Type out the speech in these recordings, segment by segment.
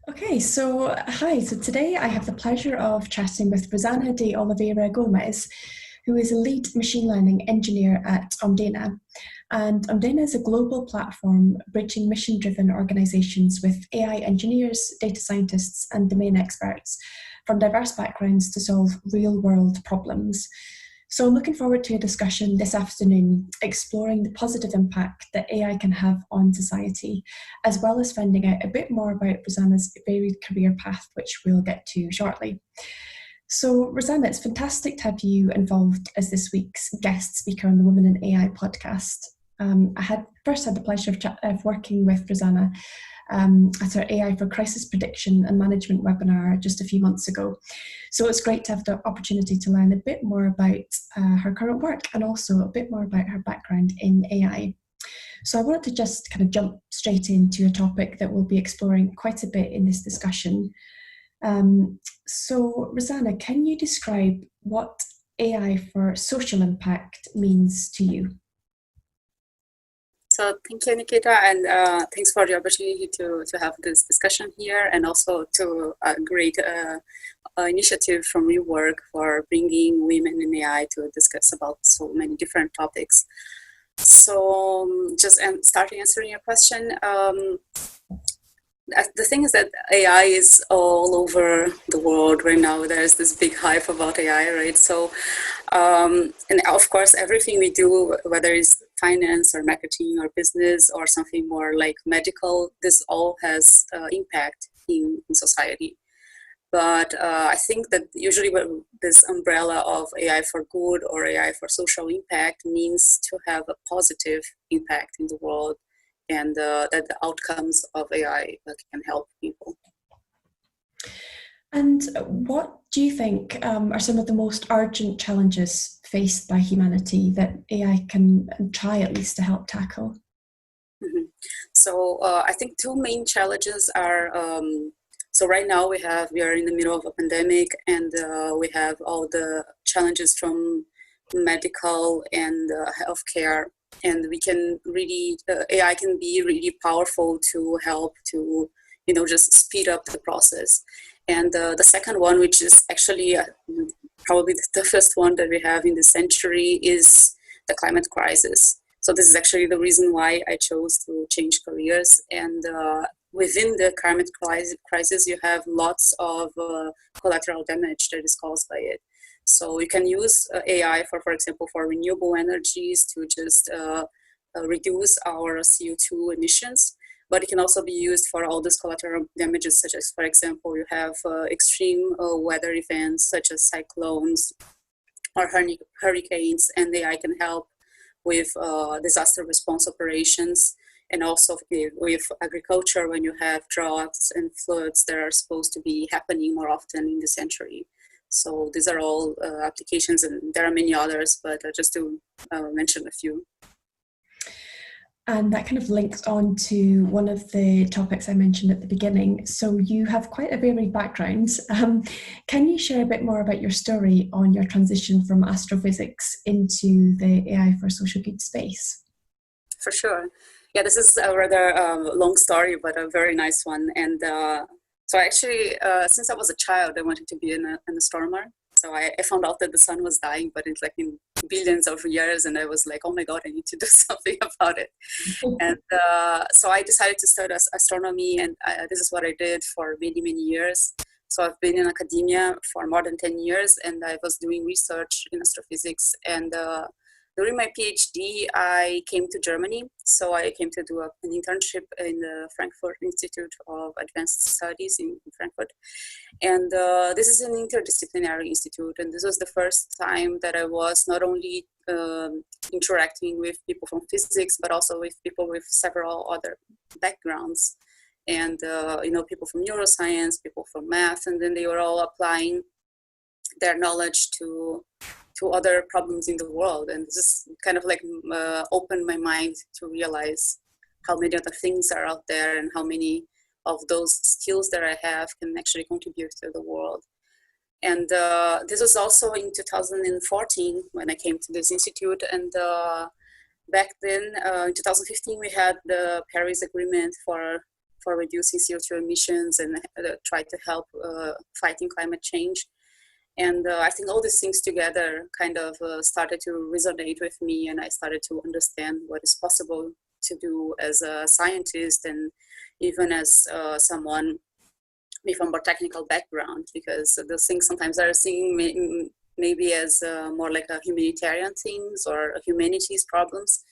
Okay, so hi. So today I have the pleasure of chatting with Rosana de Oliveira Gomes, who is a lead machine learning engineer at Omdena. And Omdena is a global platform bridging mission driven organizations with AI engineers, data scientists, and domain experts from diverse backgrounds to solve real world problems. So I'm looking forward to a discussion this afternoon exploring the positive impact that AI can have on society, as well as finding out a bit more about Rosanna's varied career path, which we'll get to shortly. So, Rosanna, it's fantastic to have you involved as this week's guest speaker on the Women in AI podcast. I had first had the pleasure of working with Rosanna at our AI for Crisis Prediction and Management webinar just a few months ago. So it's great to have the opportunity to learn a bit more about her current work and also a bit more about her background in AI. So I wanted to just kind of jump straight into a topic that we'll be exploring quite a bit in this discussion. So Rosanna, can you describe what AI for social impact means to you? So thank you, Nikita, and thanks for the opportunity to have this discussion here, and also to a great initiative from your work for bringing women in AI to discuss about so many different topics. So just starting answering your question, the thing is that AI is all over the world right now. There's this big hype about AI, right? So, and of course, everything we do, whether it's finance or marketing or business or something more like medical, this all has impact in society. But I think that usually this umbrella of AI for good or AI for social impact means to have a positive impact in the world, and that the outcomes of AI can help people. And what do you think are some of the most urgent challenges faced by humanity that AI can try at least to help tackle? Mm-hmm. So I think two main challenges are, so right now we are in the middle of a pandemic, and we have all the challenges from medical and healthcare, and we can really, AI can be really powerful to help to, just speed up the process. And the second one, which is actually probably the toughest one that we have in this century, is the climate crisis. So this is actually the reason why I chose to change careers. And within the climate crisis, you have lots of collateral damage that is caused by it. So you can use AI for example, for renewable energies to just reduce our CO2 emissions. But it can also be used for all these collateral damages, such as, for example, you have extreme weather events such as cyclones or hurricanes, and AI can help with disaster response operations, and also with agriculture when you have droughts and floods that are supposed to be happening more often in the century. So these are all applications, and there are many others, but just to mention a few. And that kind of links on to one of the topics I mentioned at the beginning. So you have quite a varied background. Can you share a bit more about your story on your transition from astrophysics into the AI for social good space? For sure. Yeah, this is a rather long story, but a very nice one. And so actually, since I was a child, I wanted to be an astronomer. So I found out that the sun was dying, but it's like in billions of years, and I was like, oh my god, I need to do something about it. And so I decided to study astronomy, and this is what I did for many years. So I've been in academia for more than 10 years, and I was doing research in astrophysics. And during my PhD, I came to Germany. So I came to do an internship in the Frankfurt Institute of Advanced Studies in Frankfurt. And this is an interdisciplinary institute. And this was the first time that I was not only interacting with people from physics, but also with people with several other backgrounds. And, people from neuroscience, people from math, and then they were all applying their knowledge to other problems in the world. And this is kind of like opened my mind to realize how many other things are out there and how many of those skills that I have can actually contribute to the world. And this was also in 2014 when I came to this institute. And back then, in 2015, we had the Paris Agreement for for reducing CO2 emissions and try to help fighting climate change. And I think all these things together kind of started to resonate with me, and I started to understand what is possible to do as a scientist and even as someone with a more technical background, because those things sometimes are seen maybe as more like a humanitarian things or humanities problems.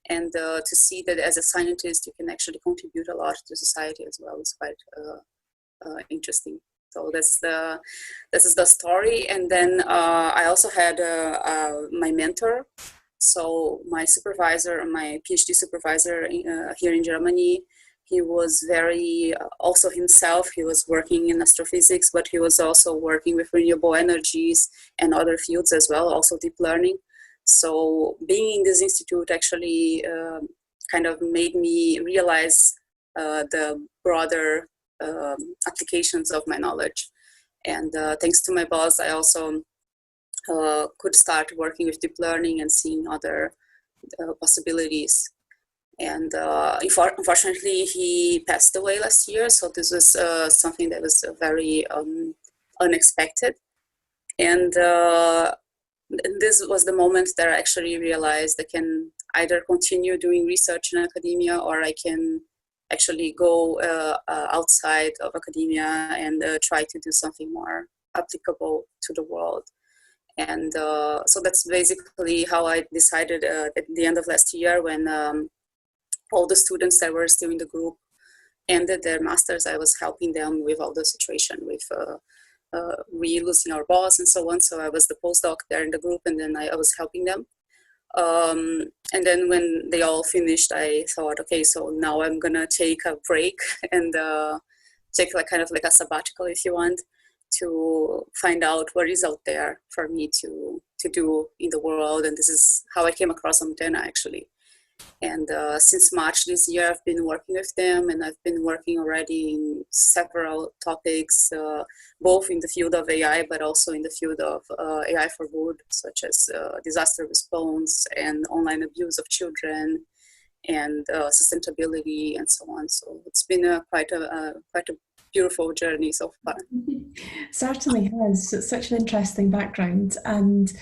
And to see that as a scientist, you can actually contribute a lot to society as well is quite interesting. So this is the story. And then I also had my mentor. So my supervisor, my PhD supervisor here in Germany, he was very, also himself, he was working in astrophysics, but he was also working with renewable energies and other fields as well, also deep learning. So being in this institute actually kind of made me realize the broader applications of my knowledge. And thanks to my boss, I also could start working with deep learning and seeing other possibilities. And unfortunately, he passed away last year. So this was something that was very unexpected. And this was the moment that I actually realized I can either continue doing research in academia, or I can actually go outside of academia and try to do something more applicable to the world. And so that's basically how I decided at the end of last year, when all the students that were still in the group ended their masters. I was helping them with all the situation with we losing our boss and so on. So I was the postdoc there in the group, and then I was helping them. And then when they all finished, I thought, okay, so now I'm gonna take a break and take like kind of like a sabbatical, if you want, to find out what is out there for me to do in the world. And this is how I came across Omdena, actually. And since March this year, I've been working with them, and I've been working already in several topics, both in the field of AI, but also in the field of AI for good, such as disaster response and online abuse of children, and sustainability, and so on. So it's been quite a beautiful journey so far. Certainly has. It's such an interesting background, and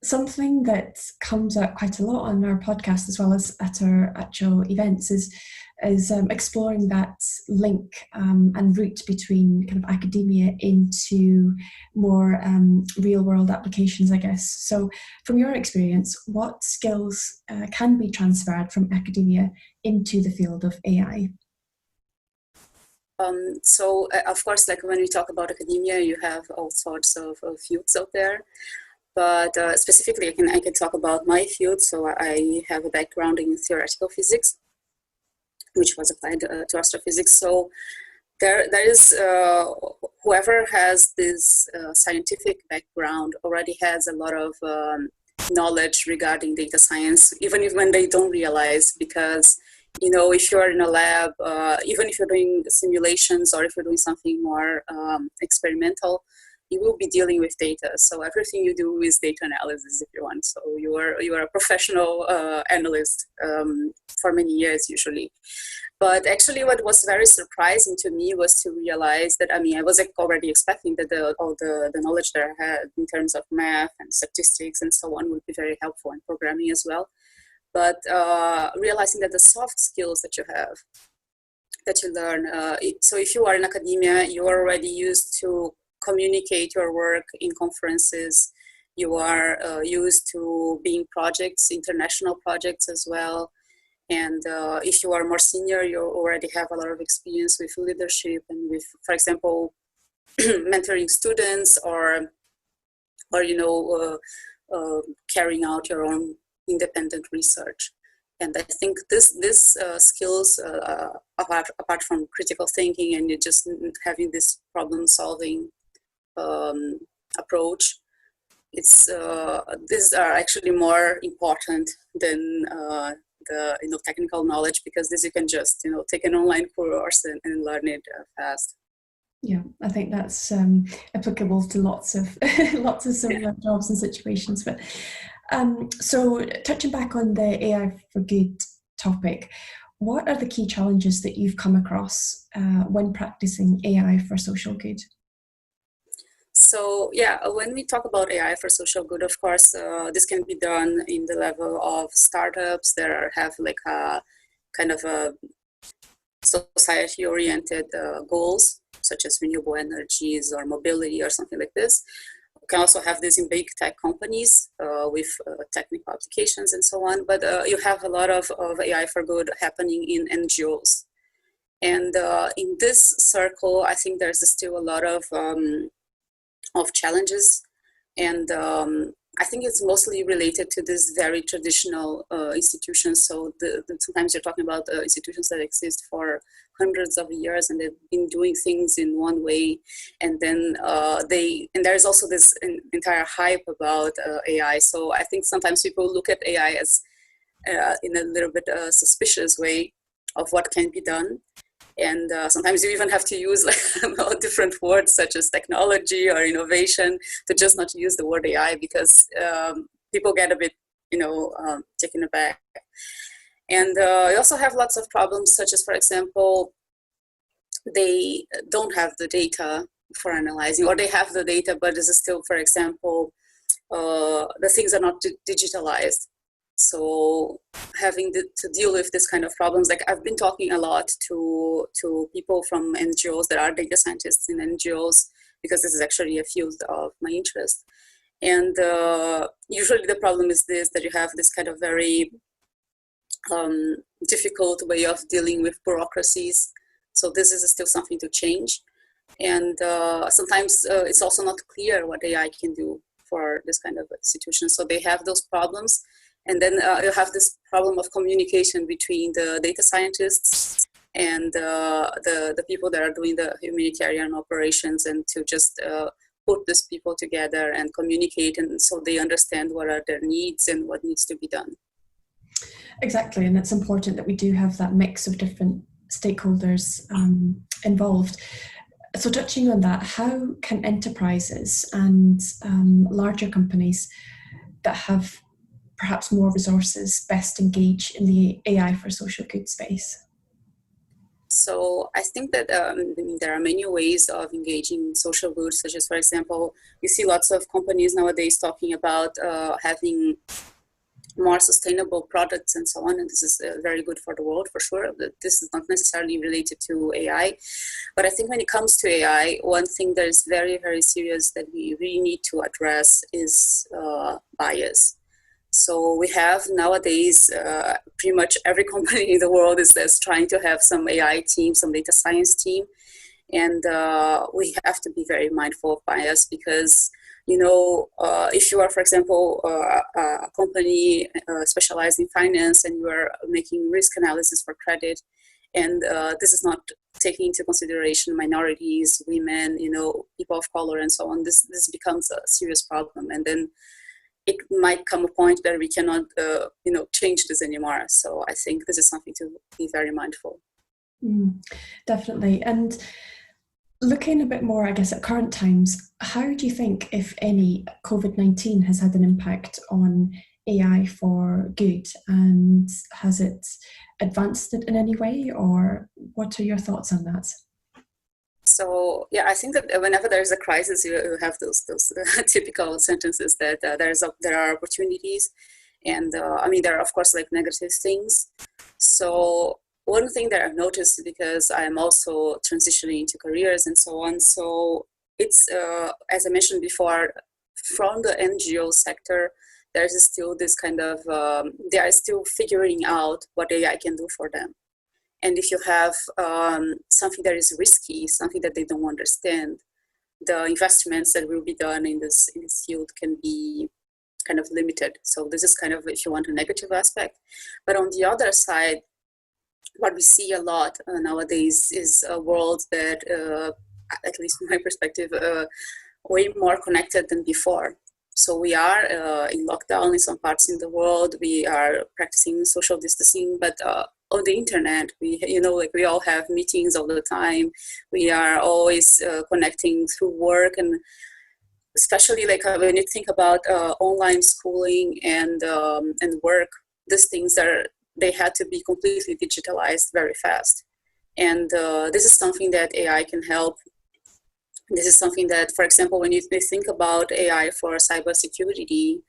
something that comes up quite a lot on our podcast, as well as at our actual events, is exploring that link and route between kind of academia into more real world applications, I guess. So from your experience, what skills can be transferred from academia into the field of AI? So of course, like when we talk about academia, you have all sorts of fields out there. But specifically, I can talk about my field. So I have a background in theoretical physics, which was applied to astrophysics. So there is whoever has this scientific background already has a lot of knowledge regarding data science, even if when they don't realize, because if you're in a lab, even if you're doing simulations or if you're doing something more experimental, you will be dealing with data. So everything you do is data analysis, if you want. So you are a professional analyst for many years usually. But actually, what was very surprising to me was to realize that, I was already expecting that all the knowledge that I had in terms of math and statistics and so on would be very helpful in programming as well. But realizing that the soft skills that you have, that you learn, so if you are in academia, you are already used to communicate your work in conferences. You are used to being projects, international projects as well. And if you are more senior, you already have a lot of experience with leadership and with, for example, mentoring students or carrying out your own independent research. And I think this skills, apart from critical thinking and just having this problem solving approach, these are actually more important than the technical knowledge, because this you can just take an online course and learn it fast. Yeah, I think that's applicable to lots of similar jobs and situations. But so touching back on the AI for good topic, what are the key challenges that you've come across when practicing AI for social good? So yeah, when we talk about AI for social good, of course, this can be done in the level of startups that have like a kind of a society-oriented goals, such as renewable energies or mobility or something like this. We can also have this in big tech companies with technical applications and so on. But you have a lot of AI for good happening in NGOs. And in this circle, I think there's still a lot of challenges, and I think it's mostly related to this very traditional institutions. So sometimes you're talking about institutions that exist for hundreds of years, and they've been doing things in one way, and then and there's also this entire hype about AI. So I think sometimes people look at AI as in a little bit suspicious way of what can be done. And sometimes you even have to use like different words such as technology or innovation to just not use the word AI, because people get a bit, taken aback. And you also have lots of problems, such as, for example, they don't have the data for analyzing, or they have the data, but this is still, for example, the things are not digitalized. So having to deal with this kind of problems, like I've been talking a lot to people from NGOs that are data scientists in NGOs, because this is actually a field of my interest. And usually the problem is this, that you have this kind of very difficult way of dealing with bureaucracies. So this is still something to change. And sometimes it's also not clear what AI can do for this kind of institution. So they have those problems. And then you have this problem of communication between the data scientists and the people that are doing the humanitarian operations, and to just put these people together and communicate, and so they understand what are their needs and what needs to be done. Exactly, and it's important that we do have that mix of different stakeholders involved. So touching on that, how can enterprises and larger companies that have perhaps more resources best engage in the AI for social good space? So I think that there are many ways of engaging in social good, such as, for example, you see lots of companies nowadays talking about having more sustainable products and so on, and this is very good for the world, for sure. But this is not necessarily related to AI. But I think when it comes to AI, one thing that is very, very serious that we really need to address is bias. So we have nowadays pretty much every company in the world is trying to have some AI team, some data science team. And we have to be very mindful of bias, because, if you are, for example, a company specialized in finance, and you are making risk analysis for credit, and this is not taking into consideration minorities, women, people of color, and so on, this becomes a serious problem. And then it might come a point where we cannot, change this anymore. So I think this is something to be very mindful. Definitely. And looking a bit more, I guess, at current times, how do you think, if any, COVID-19 has had an impact on AI for good? And has it advanced it in any way, or what are your thoughts on that? So yeah, I think that whenever there is a crisis, you have those typical sentences that there are opportunities, and there are, of course, like negative things. So one thing that I've noticed, because I'm also transitioning into careers and so on, so it's as I mentioned before, from the NGO sector, there's still this kind of they are still figuring out what AI can do for them. And if you have something that is risky, something that they don't understand, the investments that will be done in this field can be kind of limited. So this is kind of, if you want, a negative aspect. But on the other side, what we see a lot nowadays is a world that, at least from my perspective, way more connected than before. So we are in lockdown in some parts in the world. We are practicing social distancing, but on the internet, we all have meetings all the time. We are always connecting through work, and especially when you think about online schooling and work, these things they had to be completely digitalized very fast. And this is something that AI can help. This is something that, for example, when you think about AI for cybersecurity,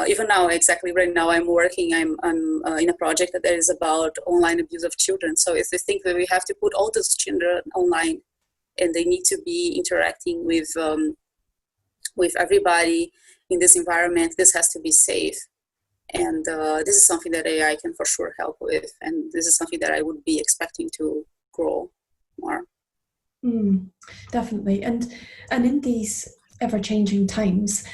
even now, exactly right now, I'm in a project that is about online abuse of children. So if they think that we have to put all those children online, and they need to be interacting with everybody in this environment, this has to be safe. And this is something that AI can for sure help with. And this is something that I would be expecting to grow more. Definitely. And in these ever-changing times,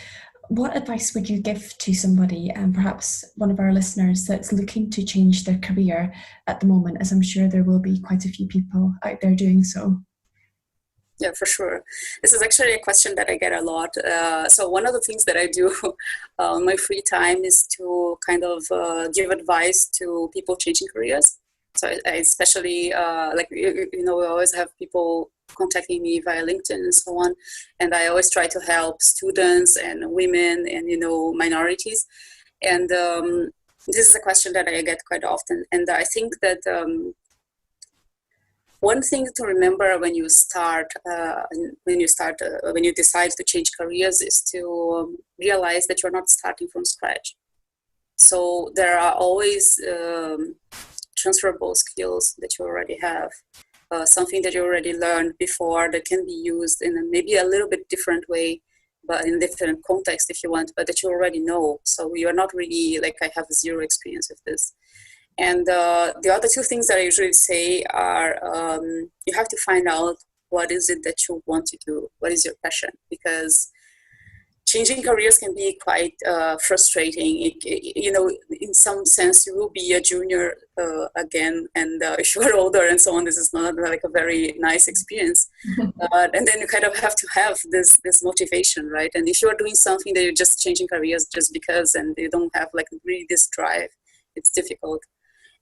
what advice would you give to somebody, and perhaps one of our listeners that's looking to change their career at the moment, as I'm sure there will be quite a few people out there doing so? Yeah, for sure. This is actually a question that I get a lot. So one of the things that I do on my free time is to kind of give advice to people changing careers. So I especially, we always have people contacting me via LinkedIn and so on. And I always try to help students and women and, minorities. And this is a question that I get quite often. And I think that one thing to remember when you decide to change careers is to realize that you're not starting from scratch. So there are always transferable skills that you already have, something that you already learned before that can be used in maybe a little bit different way, but in a different context if you want, but that you already know. So you're not really like, I have zero experience with this. And the other two things that I usually say are you have to find out what is it that you want to do, what is your passion, because changing careers can be quite frustrating. In some sense, you will be a junior again, and if you are older and so on, this is not like a very nice experience. And then you kind of have to have this motivation, right? And if you are doing something that you're just changing careers just because, and you don't have like really this drive, it's difficult.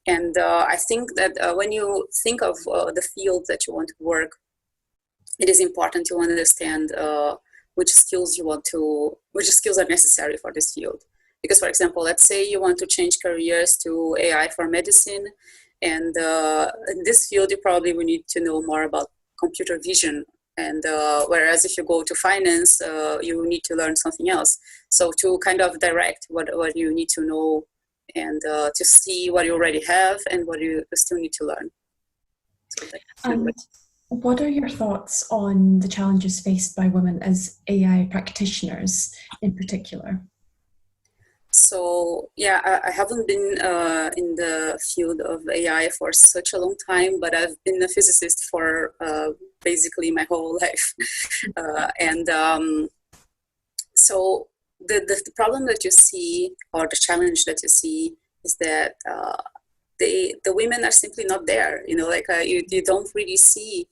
And I think that when you think of the field that you want to work, it is important to understand which skills are necessary for this field. Because, for example, let's say you want to change careers to AI for medicine, and in this field you probably will need to know more about computer vision. And whereas if you go to finance, you need to learn something else. So to kind of direct what you need to know, and to see what you already have and what you still need to learn. And what are your thoughts on the challenges faced by women as AI practitioners in particular? So yeah, I haven't been in the field of AI for such a long time, but I've been a physicist for basically my whole life. So the problem that you see, or the challenge that you see, is that the women are simply not there. You don't really see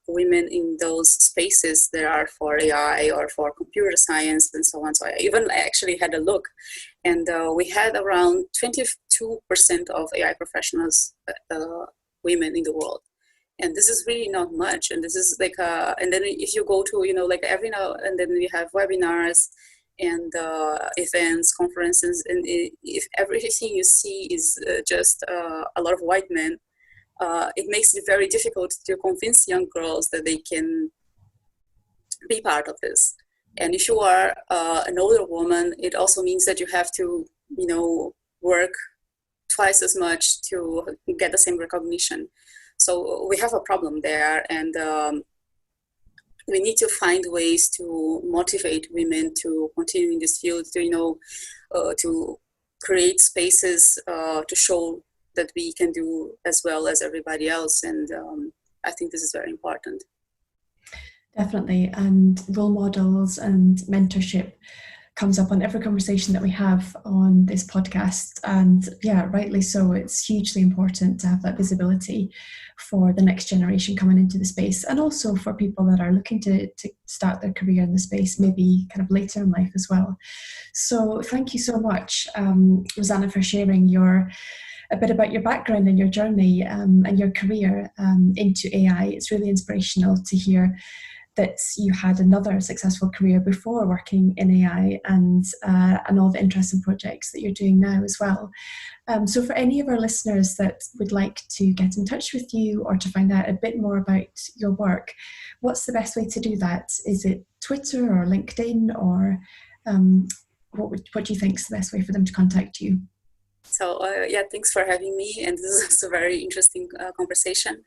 women in those spaces that are for AI or for computer science and so on. So I actually had a look, and we had around 22% of AI professionals women in the world. And this is really not much. And this is like, and then if you go to, like every now and then we have webinars and events, conferences, and if everything you see is just a lot of white men, it makes it very difficult to convince young girls that they can be part of this. And if you are an older woman, it also means that you have to, work twice as much to get the same recognition. So we have a problem there, and we need to find ways to motivate women to continue in this field, to create spaces to show that we can do as well as everybody else. And I think this is very important. Definitely. And role models and mentorship comes up on every conversation that we have on this podcast. And yeah, rightly so. It's hugely important to have that visibility for the next generation coming into the space, and also for people that are looking to start their career in the space, maybe kind of later in life as well. So thank you so much, Rosana, for sharing a bit about your background and your journey and your career into AI. It's really inspirational to hear that you had another successful career before working in AI, and all the interesting projects that you're doing now as well. So for any of our listeners that would like to get in touch with you or to find out a bit more about your work, what's the best way to do that? Is it Twitter or LinkedIn, or what do you think is the best way for them to contact you? So yeah, thanks for having me, and this is a very interesting conversation.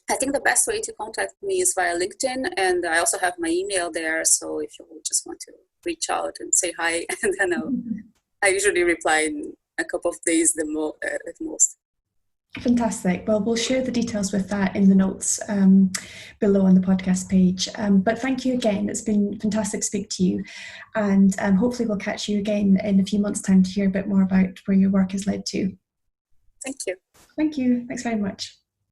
I think the best way to contact me is via LinkedIn, and I also have my email there. So if you just want to reach out and say hi, and then I usually reply in a couple of days at most. Fantastic. Well, we'll share the details with that in the notes below on the podcast page. But thank you again. It's been fantastic to speak to you. And hopefully we'll catch you again in a few months' time to hear a bit more about where your work has led to. Thank you. Thank you. Thanks very much.